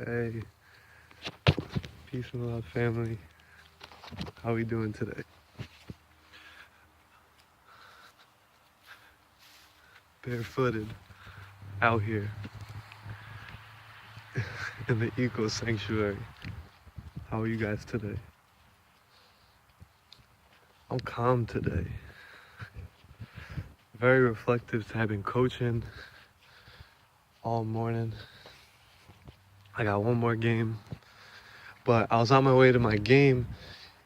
Hey, peace and love, family. How we doing today? Barefooted out here in the eco sanctuary. How are you guys today? I'm calm today. Very reflective. I've been coaching all morning. I got one more game, but I was on my way to my game,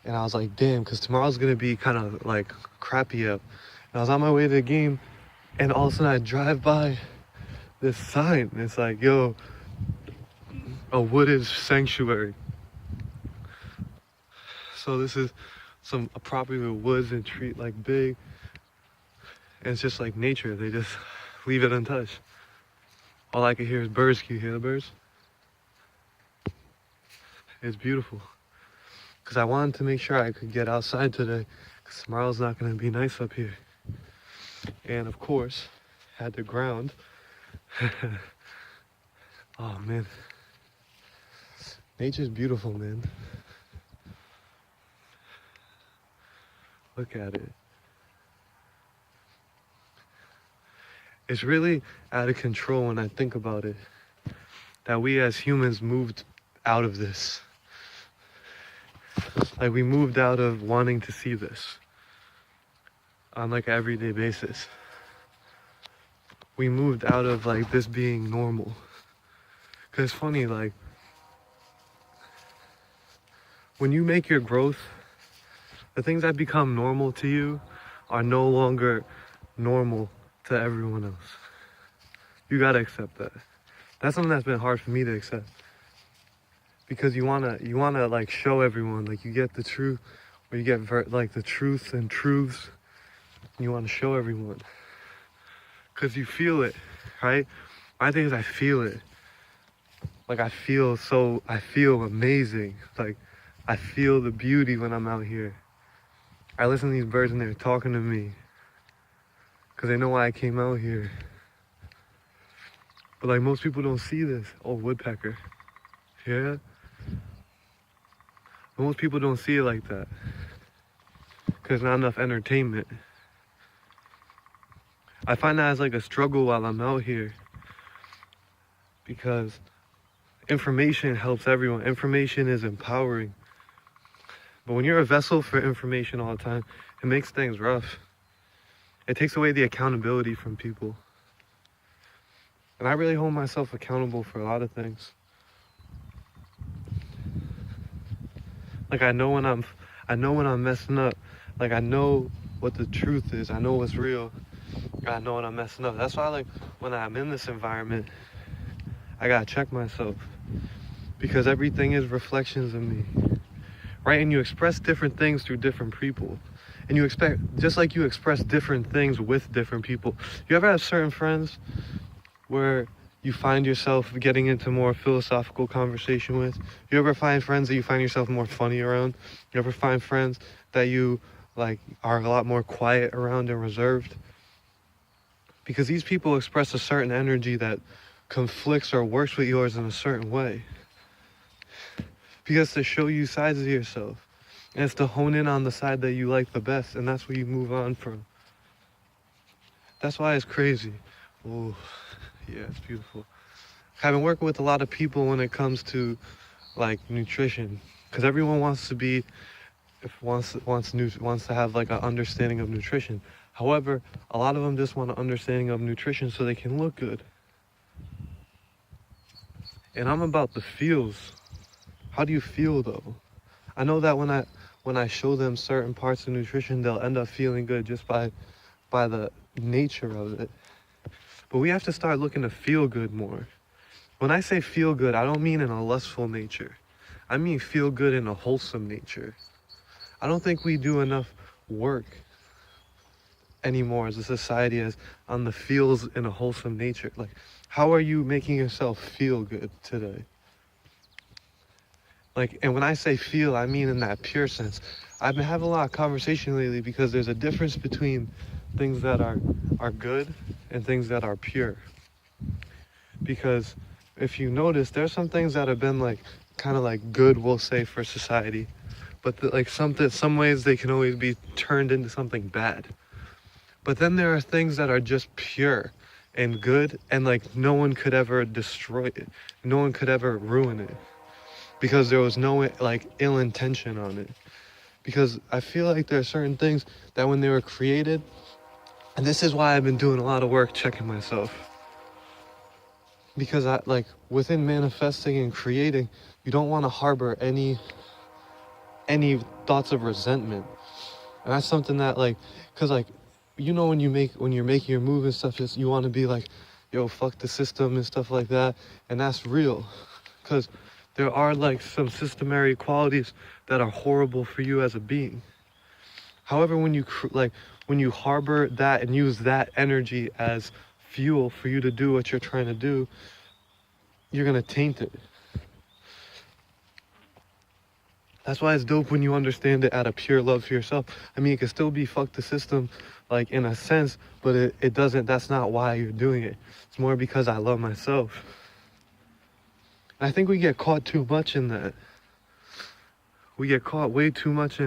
and I was like, damn, because tomorrow's gonna be kind of like crappy up. And I was on my way to the game, and all of a sudden I drive by this sign. It's like, yo, a wooded sanctuary. So this is a property with woods and tree, like big, and it's just like nature. They just leave it untouched. All I can hear is birds. Can you hear the birds? It's beautiful. Because I wanted to make sure I could get outside today, because tomorrow's not going to be nice up here. And of course, had to ground. Oh man, nature's beautiful, man. Look at it. It's really out of control when I think about it, that we as humans moved out of this. Like, we moved out of wanting to see this on like an everyday basis. We moved out of like this being normal. Cause it's funny, like, when you make your growth, the things that become normal to you are no longer normal to everyone else. You gotta accept that. That's something that's been hard for me to accept. Because you wanna like show everyone, like, you get the truth, or you get like the truth and truths, and you wanna show everyone. Cause you feel it, right? My thing is I feel it. Like, I feel amazing. Like, I feel the beauty when I'm out here. I listen to these birds and they're talking to me, because they know why I came out here. But like, most people don't see this. Oh, woodpecker. Yeah? But most people don't see it like that, because not enough entertainment. I find that as like a struggle while I'm out here, because information helps everyone. Information is empowering. But when you're a vessel for information all the time, it makes things rough. It takes away the accountability from people. And I really hold myself accountable for a lot of things. Like, I know when I'm messing up. Like, I know what the truth is. I know what's real. I know when I'm messing up. That's why, like, when I'm in this environment, I gotta check myself, because everything is reflections of me. Right? And you express different things through different people. And you expect, just like you express different things with different people. You ever have certain friends where you find yourself getting into more philosophical conversation with? You ever find friends that you find yourself more funny around? You ever find friends that you like are a lot more quiet around and reserved? Because these people express a certain energy that conflicts or works with yours in a certain way. Because to show you sides of yourself. And it's to hone in on the side that you like the best. And that's where you move on from. That's why it's crazy. Oh, yeah, it's beautiful. I've been working with a lot of people when it comes to like nutrition. Because everyone wants to be, wants to have like an understanding of nutrition. However, a lot of them just want an understanding of nutrition so they can look good. And I'm about the feels. How do you feel though? I know that when I show them certain parts of nutrition, they'll end up feeling good just by the nature of it. But we have to start looking to feel good more. When I say feel good, I don't mean in a lustful nature. I mean feel good in a wholesome nature. I don't think we do enough work anymore as a society as on the feels in a wholesome nature. Like, how are you making yourself feel good today? Like, and when I say feel, I mean in that pure sense. I've been having a lot of conversation lately, because there's a difference between things that are good and things that are pure. Because if you notice, there's some things that have been like kind of like good, we'll say, for society, but like some ways they can always be turned into something bad. But then there are things that are just pure and good, and like no one could ever destroy it, no one could ever ruin it, because there was no like ill intention on it. Because I feel like there are certain things that when they were created, and this is why I've been doing a lot of work checking myself, because I like within manifesting and creating, you don't want to harbor any thoughts of resentment. And that's something that like, cause like, you know, when you're making your move and stuff, just you want to be like, yo, fuck the system and stuff like that. And that's real, cause there are like some systematic qualities that are horrible for you as a being. However, when you harbor that and use that energy as fuel for you to do what you're trying to do, you're gonna taint it. That's why it's dope when you understand it out of pure love for yourself. I mean, it can still be fuck the system, like in a sense, but it doesn't, that's not why you're doing it. It's more because I love myself. And I think we get caught too much in that. We get caught way too much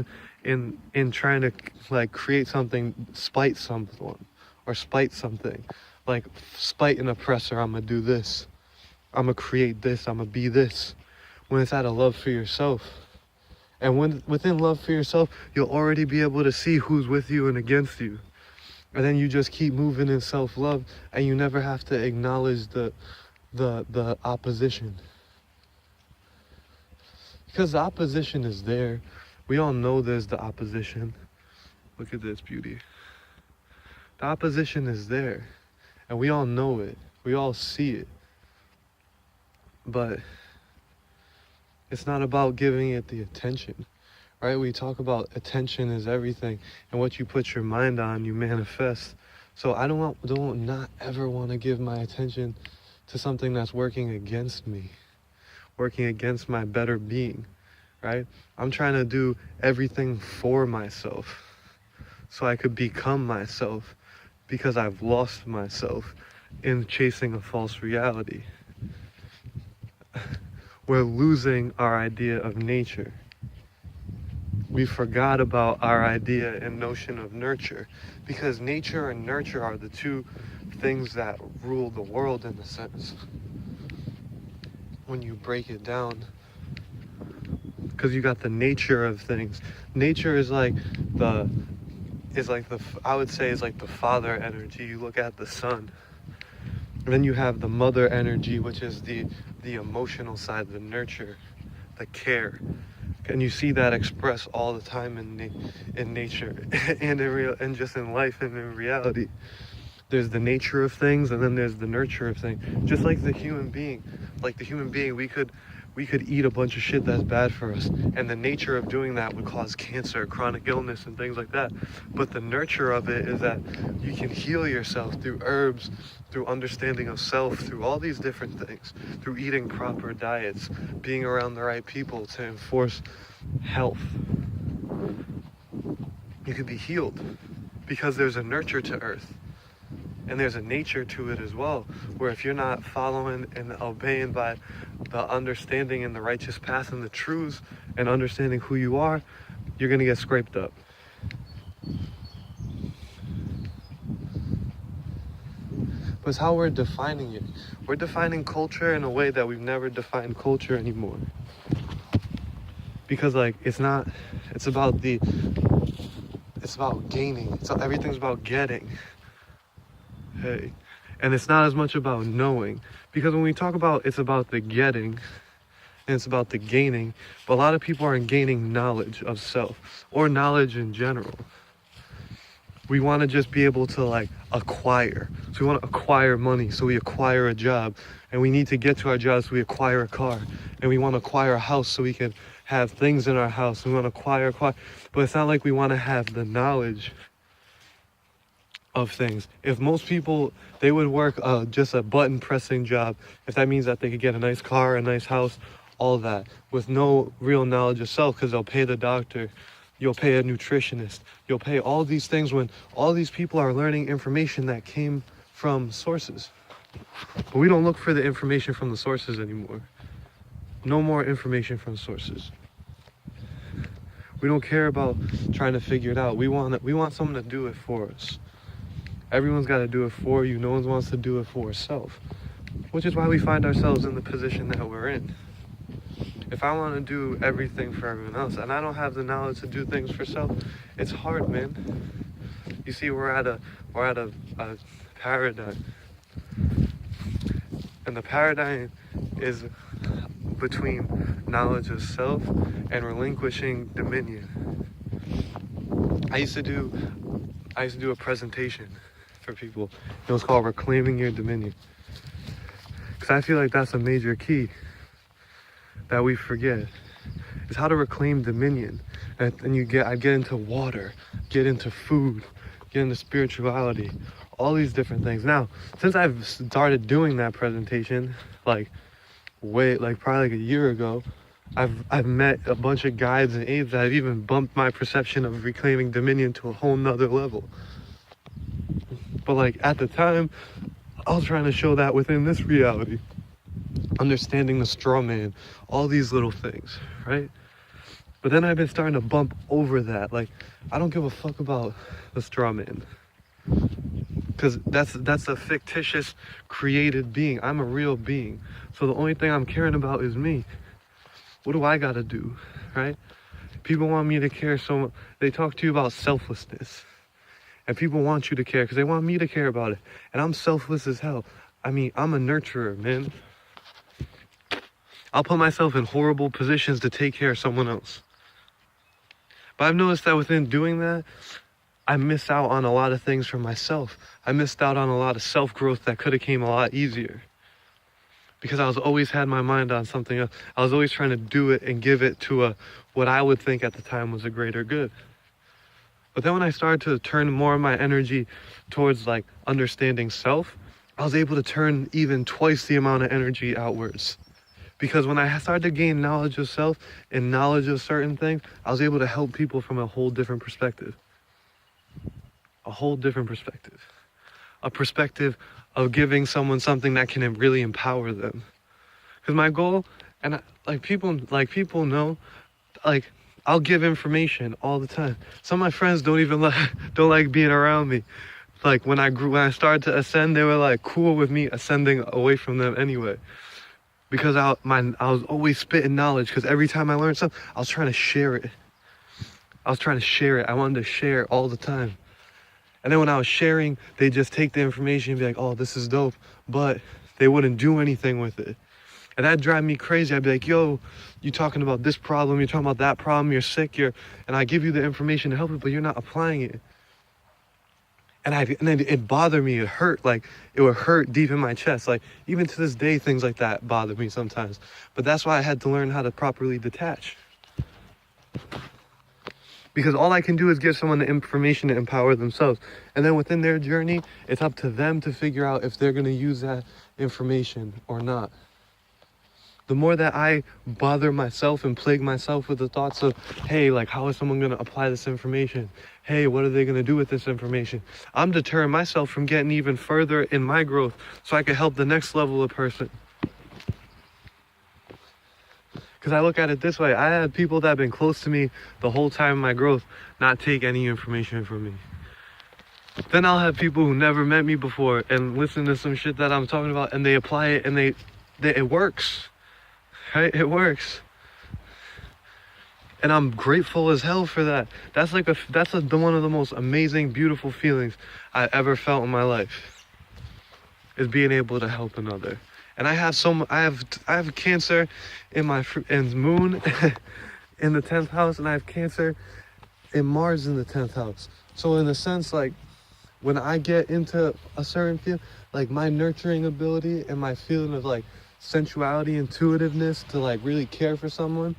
in trying to like create something, spite someone, or spite something. Like spite an oppressor, I'm gonna do this. I'm gonna create this, I'm gonna be this. When it's out of love for yourself. And when within love for yourself, you'll already be able to see who's with you and against you. And then you just keep moving in self-love, and you never have to acknowledge the opposition. Because the opposition is there. We all know there's the opposition. Look at this beauty. The opposition is there. And we all know it. We all see it. But it's not about giving it the attention, right? We talk about attention is everything, and what you put your mind on, you manifest. So I don't not ever want to give my attention to something that's working against me, working against my better being, right? I'm trying to do everything for myself, so I could become myself, because I've lost myself in chasing a false reality. We're losing our idea of nature. We forgot about our idea and notion of nurture, because nature and nurture are the two things that rule the world in a sense. When you break it down, because you got the nature of things. Nature is like I would say is like the father energy. You look at the sun. And then you have the mother energy, which is the emotional side, the nurture, the care. And you see that expressed all the time in nature and just in life and in reality. There's the nature of things, and then there's the nurture of things. Just like the human being. Like the human being, we could eat a bunch of shit that's bad for us, and the nature of doing that would cause cancer, chronic illness, and things like that. But the nurture of it is that you can heal yourself through herbs, through understanding of self, through all these different things, through eating proper diets, being around the right people to enforce health. You can be healed because there's a nurture to earth. And there's a nature to it as well, where if you're not following and obeying by the understanding and the righteous path and the truths and understanding who you are, you're going to get scraped up. But it's how we're defining it. We're defining culture in a way that we've never defined culture anymore. Because like, it's about gaining. Everything's about getting. Hey, and it's not as much about knowing, because when we talk about it's about the getting and it's about the gaining, but a lot of people aren't gaining knowledge of self or knowledge in general. We want to just be able to like acquire. So we want to acquire money, so we acquire a job, and we need to get to our job, so we acquire a car, and we want to acquire a house so we can have things in our house. We want to acquire, but it's not like we want to have the knowledge of things. If most people, they would work just a button pressing job, if that means that they could get a nice car, a nice house, all that, with no real knowledge of self, because they'll pay the doctor, you'll pay a nutritionist, you'll pay all these things, when all these people are learning information that came from sources. But we don't look for the information from the sources anymore. No more information from sources. We don't care about trying to figure it out. We want someone to do it for us. Everyone's got to do it for you. No one wants to do it for itself. Which is why we find ourselves in the position that we're in. If I want to do everything for everyone else and I don't have the knowledge to do things for self, it's hard, man. You see, we're at a paradigm. And the paradigm is between knowledge of self and relinquishing dominion. I used to do a presentation for people. It was called Reclaiming Your Dominion. Because I feel like that's a major key that we forget, is how to reclaim dominion. And I get into water, get into food, get into spirituality, all these different things. Now, since I've started doing that presentation, probably a year ago, I've met a bunch of guides and aides that have even bumped my perception of reclaiming dominion to a whole nother level. But at the time, I was trying to show that within this reality, understanding the straw man, all these little things, right? But then I've been starting to bump over that. I don't give a fuck about the straw man, because that's a fictitious created being. I'm a real being, so the only thing I'm caring about is me. What do I gotta do, right? People want me to care so much. They talk to you about selflessness, and people want you to care because they want me to care about it, and I'm selfless as hell. I mean, I'm a nurturer, man. I'll put myself in horrible positions to take care of someone else. But I've noticed that within doing that, I miss out on a lot of things for myself. I missed out on a lot of self-growth that could have came a lot easier. Because I was always had my mind on something else. I was always trying to do it and give it to what I would think at the time was a greater good. But then when I started to turn more of my energy towards understanding self, I was able to turn even twice the amount of energy outwards. Because when I started to gain knowledge of self and knowledge of certain things, I was able to help people from a whole different perspective. A whole different perspective. A perspective of giving someone something that can really empower them. Because my goal, and people know, I'll give information all the time. Some of my friends don't like being around me. When I started to ascend, they were cool with me ascending away from them anyway. Because I was always spitting knowledge, because every time I learned something, I was trying to share it. I wanted to share all the time. And then when I was sharing, they just take the information and be like, oh, this is dope. But they wouldn't do anything with it. And that'd drive me crazy. I'd be like, yo, you talking about this problem, you're talking about that problem, you're sick, and I give you the information to help it, but you're not applying it. And then it bothered me, it hurt, it would hurt deep in my chest. Even to this day, things like that bother me sometimes. But that's why I had to learn how to properly detach. Because all I can do is give someone the information to empower themselves. And then within their journey, it's up to them to figure out if they're going to use that information or not. The more that I bother myself and plague myself with the thoughts of, hey, how is someone going to apply this information? Hey, what are they going to do with this information? I'm deterring myself from getting even further in my growth so I can help the next level of person. Because I look at it this way. I had people that have been close to me the whole time of my growth not take any information from me. Then I'll have people who never met me before and listen to some shit that I'm talking about, and they apply it, and it works. Right? It works. And I'm grateful as hell for that. That's one of the most amazing, beautiful feelings I ever felt in my life, is being able to help another. And I have Cancer in my moon in the 10th house, and I have Cancer in Mars in the 10th house. So in a sense, when I get into a certain field, my nurturing ability and my feeling of sensuality, intuitiveness to really care for someone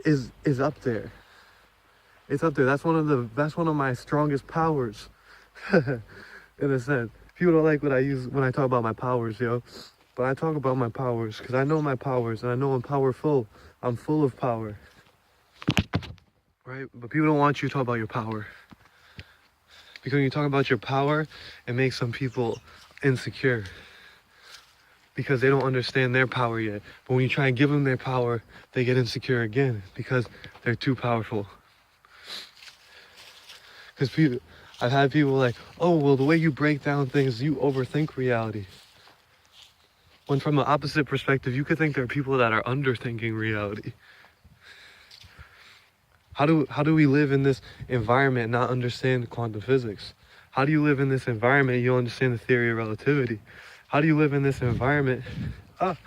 is up there. It's up there. That's one of my strongest powers. In a sense. People don't like what I use when I talk about my powers, yo. But I talk about my powers because I know my powers, and I know I'm powerful. I'm full of power. Right? But people don't want you to talk about your power. Because when you talk about your power, it makes some people insecure. because they don't understand their power yet. But when you try and give them their power, they get insecure again because they're too powerful. Because I've had people like, oh, well, the way you break down things, you overthink reality. When from an opposite perspective, you could think there are people that are underthinking reality. How do we live in this environment and not understand quantum physics? How do you live in this environment and you don't understand the theory of relativity? How do you live in this environment and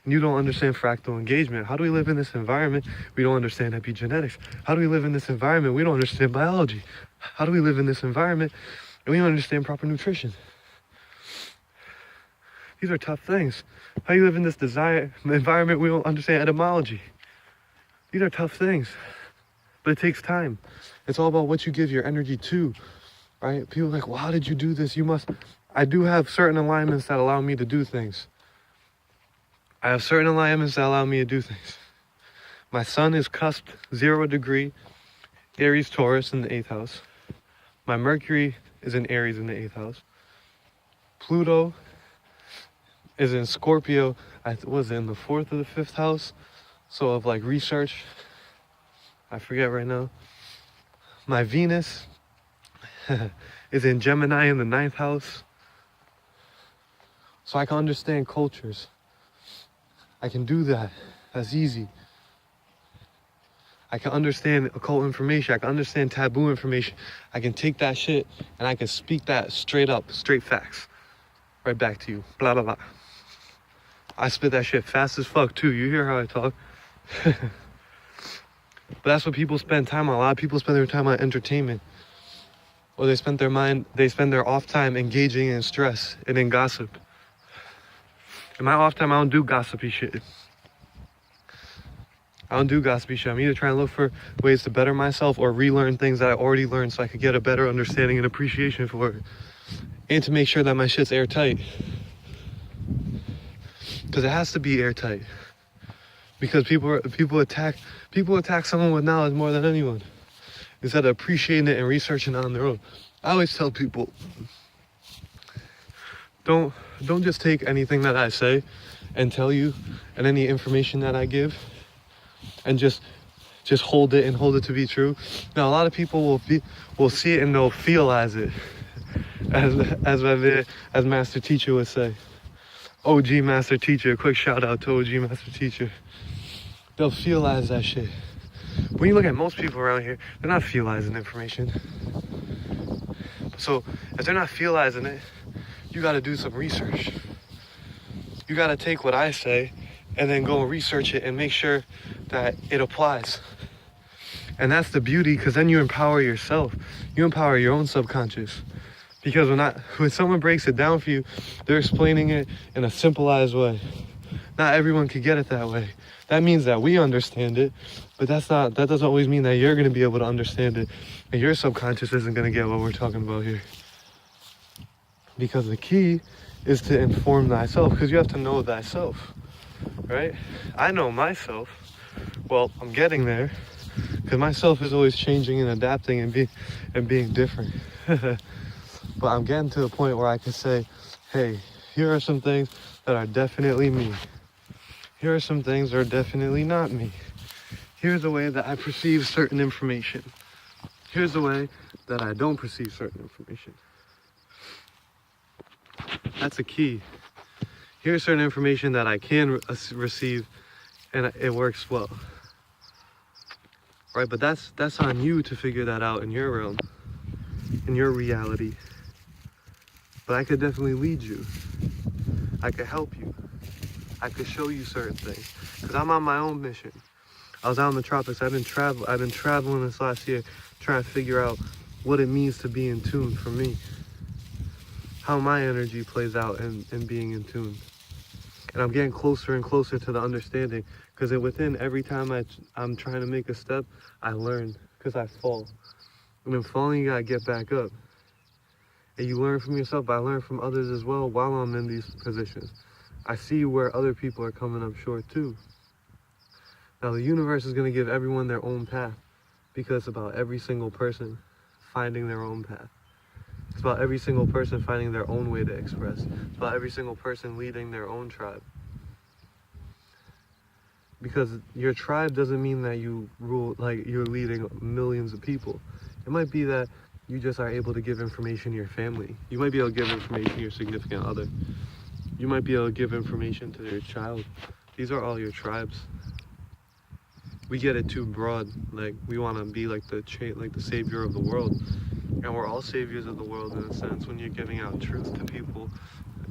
you don't understand fractal engagement? How do we live in this environment? We don't understand epigenetics. How do we live in this environment? We don't understand biology. How do we live in this environment and we don't understand proper nutrition? These are tough things. How do you live in this environment? We don't understand etymology. These are tough things, but it takes time. It's all about what you give your energy to, right? People are like, well, how did you do this? I do have certain alignments that allow me to do things. I have certain alignments that allow me to do things. My sun is cusped 0 degree, Aries, Taurus in the 8th house. My Mercury is in Aries in the 8th house. Pluto is in Scorpio. Was it in the 4th or the 5th house? So of like research, I forget right now. My Venus is in Gemini in the 9th house. So I can understand cultures. I can do that. That's easy. I can understand occult information. I can understand taboo information. I can take that shit and I can speak that straight up, straight facts. Right back to you. Blah, blah, blah. I spit that shit fast as fuck too. You hear how I talk? But that's what people spend time on. A lot of people spend their time on entertainment. Or they spend their off time engaging in stress and in gossip. In my off time, I don't do gossipy shit. I'm either trying to look for ways to better myself or relearn things that I already learned so I could get a better understanding and appreciation for it. And to make sure that my shit's airtight. Because it has to be airtight. Because people attack someone with knowledge more than anyone, instead of appreciating it and researching it on their own. I always tell people, don't just take anything that I say and tell you, and any information that I give, and just hold it to be true. Now a lot of people will see it and they'll feelize it, as Master Teacher would say. OG Master Teacher, quick shout out to OG Master Teacher. They'll feelize that shit. When you look at most people around here, they're not feelizing information. So if they're not feelizing it, you gotta do some research. You gotta take what I say and then go and research it and make sure that it applies. And that's the beauty, because then you empower yourself. You empower your own subconscious. Because when someone breaks it down for you, they're explaining it in a simplified way. Not everyone can get it that way. That means that we understand it, but that doesn't always mean that you're going to be able to understand it, and your subconscious isn't going to get what we're talking about here. Because the key is to inform thyself, because you have to know thyself, right? I know myself. Well, I'm getting there, because myself is always changing and adapting and being different. But I'm getting to the point where I can say, hey, here are some things that are definitely me. Here are some things that are definitely not me. Here's the way that I perceive certain information. Here's the way that I don't perceive certain information. That's a key. Here's certain information that I can receive and it works well. Right, but that's on you to figure that out in your realm, in your reality. But I could definitely lead you. I could help you. I could show you certain things, because I'm on my own mission. I was out in the tropics. I've been traveling this last year, trying to figure out what it means to be in tune for me. How my energy plays out in being in tune. And I'm getting closer and closer to the understanding, because within every time I'm trying to make a step, I learn, because I fall. And in falling, you gotta get back up. And you learn from yourself, but I learn from others as well while I'm in these positions. I see where other people are coming up short too. Now the universe is going to give everyone their own path, because it's about every single person finding their own path. It's about every single person finding their own way to express. It's about every single person leading their own tribe. Because your tribe doesn't mean that you rule, like you're leading millions of people. It might be that you just are able to give information to your family. You might be able to give information to your significant other. You might be able to give information to your child. These are all your tribes. We get it too broad. Like we want to be like the savior of the world, and we're all saviors of the world in a sense when you're giving out truth to people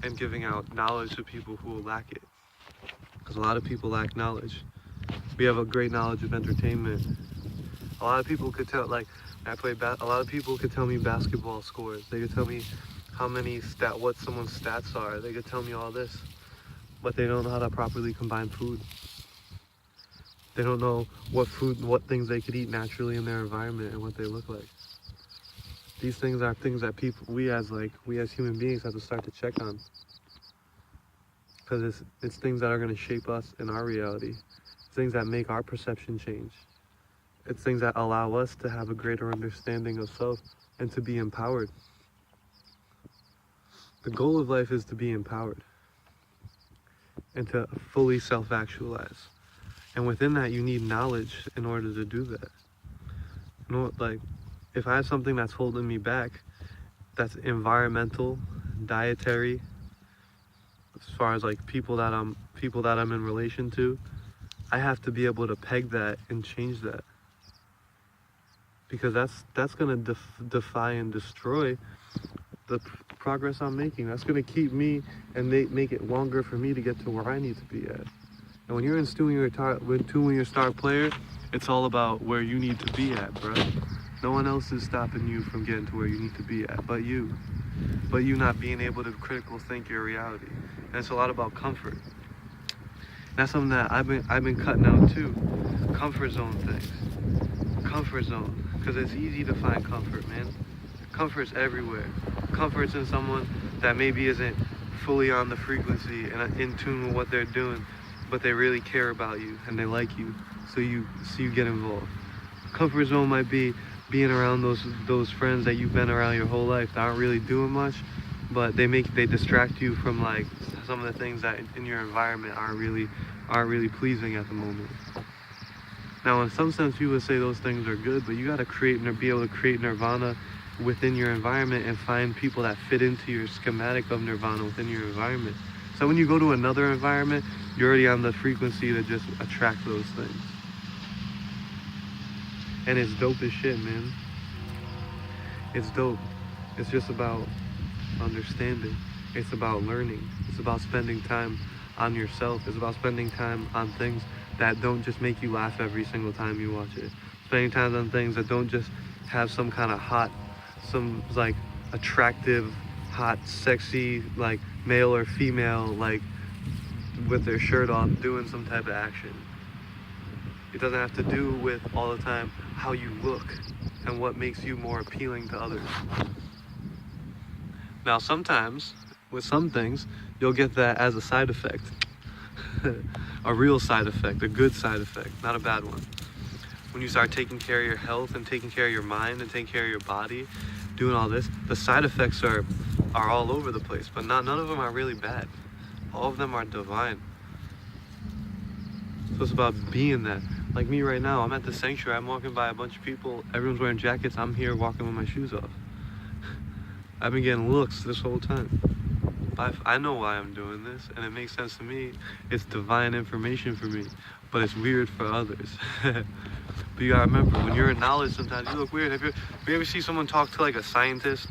and giving out knowledge to people who lack it. Because a lot of people lack knowledge. We have a great knowledge of entertainment. A lot of people could tell, like a lot of people could tell me basketball scores. They could tell me what someone's stats are. They could tell me all this, but they don't know how to properly combine food. They don't know what things they could eat naturally in their environment and what they look like. These things are things that we as human beings have to start to check on. Because it's things that are going to shape us in our reality. It's things that make our perception change. It's things that allow us to have a greater understanding of self and to be empowered. The goal of life is to be empowered and to fully self-actualize. And within that, you need knowledge in order to do that. You know, like, if I have something that's holding me back, that's environmental, dietary, as far as like people that I'm in relation to, I have to be able to peg that and change that. Because that's gonna defy and destroy the progress I'm making. That's gonna keep me and make it longer for me to get to where I need to be at. And when you're in tune with your star player, it's all about where you need to be at, bro. No one else is stopping you from getting to where you need to be at, but you. But you not being able to critical think your reality. And it's a lot about comfort. That's something that I've been cutting out too. Comfort zone things. Comfort zone. Because it's easy to find comfort, man. Comfort's everywhere. Comfort's in someone that maybe isn't fully on the frequency and in tune with what they're doing, but they really care about you and they like you, so you get involved. Comfort zone might be being around those friends that you've been around your whole life that aren't really doing much, but they distract you from like some of the things that in your environment aren't really pleasing at the moment. Now, in some sense, people would say those things are good, but you got to be able to create nirvana within your environment and find people that fit into your schematic of nirvana within your environment. So when you go to another environment, you're already on the frequency to just attract those things. And it's dope as shit, man. It's dope. It's just about understanding. It's about learning. It's about spending time on yourself. It's about spending time on things that don't just make you laugh every single time you watch it. Spending time on things that don't just have some kind of like attractive, hot, sexy, like male or female, like with their shirt off doing some type of action. It doesn't have to do with all the time how you look and what makes you more appealing to others. Now, sometimes with some things, you'll get that as a side effect. A real side effect, a good side effect, not a bad one. When you start taking care of your health and taking care of your mind and taking care of your body, doing all this, the side effects are all over the place, but none of them are really bad. All of them are divine. So it's about being that. Like me right now, I'm at the sanctuary, I'm walking by a bunch of people, everyone's wearing jackets, I'm here walking with my shoes off. I've been getting looks this whole time. I know why I'm doing this, and it makes sense to me. It's divine information for me, but it's weird for others. But you gotta remember, when you're in knowledge, sometimes you look weird. Have you ever see someone talk to like a scientist?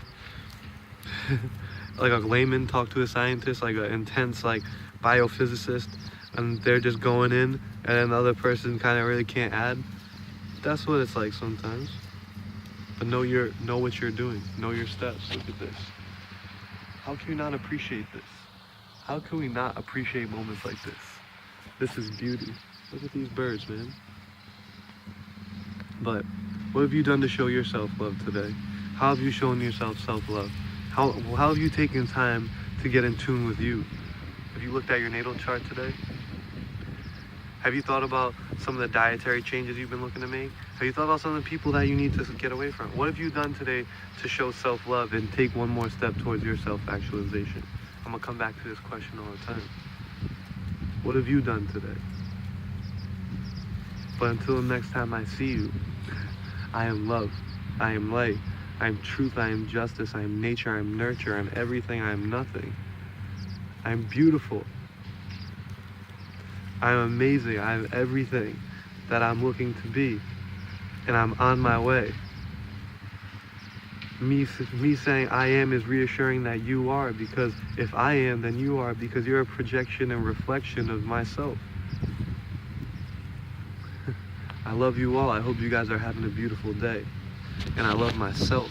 Like a layman talk to a scientist, like an intense like biophysicist, and they're just going in, and then the other person kind of really can't add? That's what it's like sometimes. But know what you're doing. Know your steps. Look at this. How can you not appreciate this? How can we not appreciate moments like this? This is beauty. Look at these birds, man. But what have you done to show yourself love today? How have you shown yourself self-love? How have you taken time to get in tune with you? Have you looked at your natal chart today? Have you thought about some of the dietary changes you've been looking to make? Have you thought about some of the people that you need to get away from? What have you done today to show self-love and take one more step towards your self-actualization? I'm gonna come back to this question all the time. What have you done today? But until the next time I see you, I am love, I am light, I am truth, I am justice, I am nature, I am nurture, I am everything, I am nothing. I am beautiful. I am amazing. I am everything that I'm looking to be. And I'm on my way. Me saying I am is reassuring that you are, because if I am, then you are, because you're a projection and reflection of myself. I love you all. I hope you guys are having a beautiful day. And I love myself.